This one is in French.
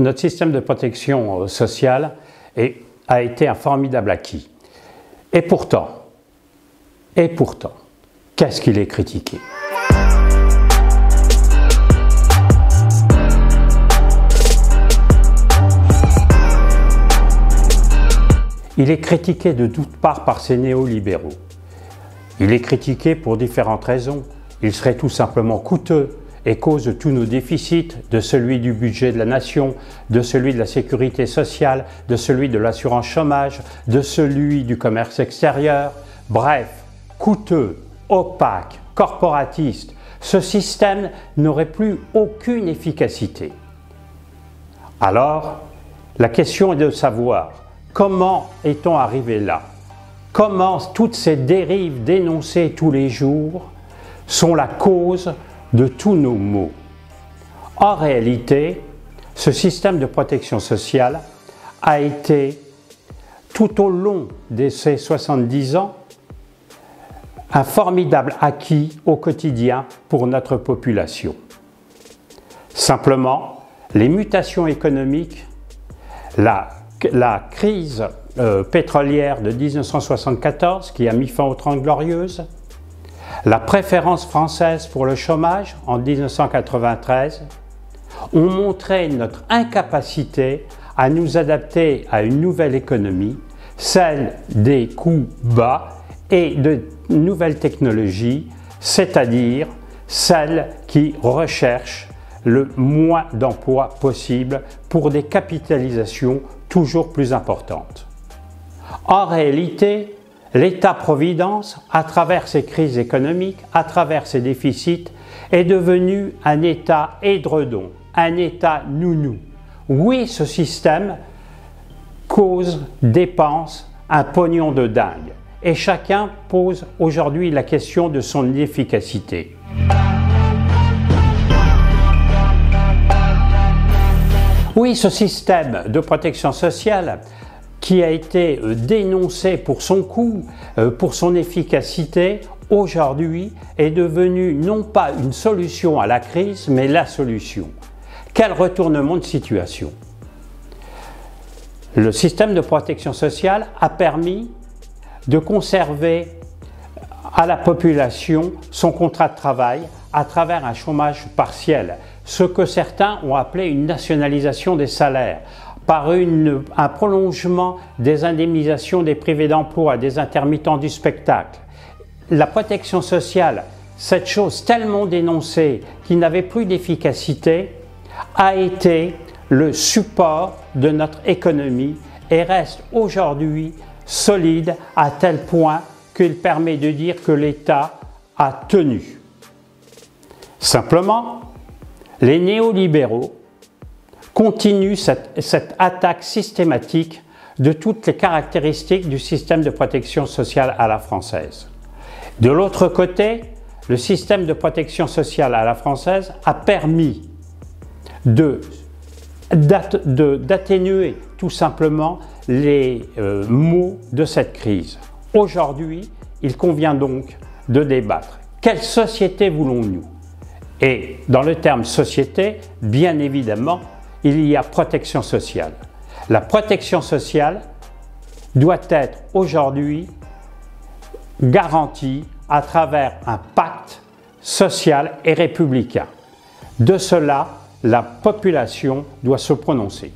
notre système de protection sociale a été un formidable acquis. Et pourtant, qu'est-ce qu'il est critiqué? Il est critiqué de toutes parts par ces néolibéraux. Il est critiqué pour différentes raisons. Il serait tout simplement coûteux et cause de tous nos déficits, de celui du budget de la nation, de celui de la sécurité sociale, de celui de l'assurance chômage, de celui du commerce extérieur. Bref, coûteux, opaque, corporatiste, ce système n'aurait plus aucune efficacité. Alors, la question est de savoir comment est-on arrivé là? Comment toutes ces dérives dénoncées tous les jours sont la cause de tous nos maux? En réalité, ce système de protection sociale a été, tout au long de ces 70 ans, un formidable acquis au quotidien pour notre population. Simplement, les mutations économiques, la crise pétrolière de 1974 qui a mis fin aux 30 Glorieuses, la préférence française pour le chômage en 1993 ont montré notre incapacité à nous adapter à une nouvelle économie, celle des coûts bas et de nouvelles technologies, c'est-à-dire celle qui recherche le moins d'emplois possible pour des capitalisations toujours plus importantes. En réalité, l'État-providence, à travers ces crises économiques, à travers ces déficits, est devenu un État édredon, un État nounou. Oui, ce système cause, dépense un pognon de dingue. Et chacun pose aujourd'hui la question de son efficacité. Oui, ce système de protection sociale qui a été dénoncé pour son coût, pour son efficacité, aujourd'hui est devenu non pas une solution à la crise, mais la solution. Quel retournement de situation! Le système de protection sociale a permis de conserver à la population son contrat de travail à travers un chômage partiel, ce que certains ont appelé une nationalisation des salaires, par un prolongement des indemnisations des privés d'emploi, des intermittents du spectacle. La protection sociale, cette chose tellement dénoncée qui n'avait plus d'efficacité, a été le support de notre économie et reste aujourd'hui solide à tel point qu'il permet de dire que l'État a tenu. Simplement, les néolibéraux continuent cette attaque systématique de toutes les caractéristiques du système de protection sociale à la française. De l'autre côté, le système de protection sociale à la française a permis d'atténuer tout simplement les maux de cette crise. Aujourd'hui, il convient donc de débattre. Quelle société voulons-nous? Et dans le terme société, bien évidemment, il y a protection sociale. La protection sociale doit être aujourd'hui garantie à travers un pacte social et républicain. De cela, la population doit se prononcer.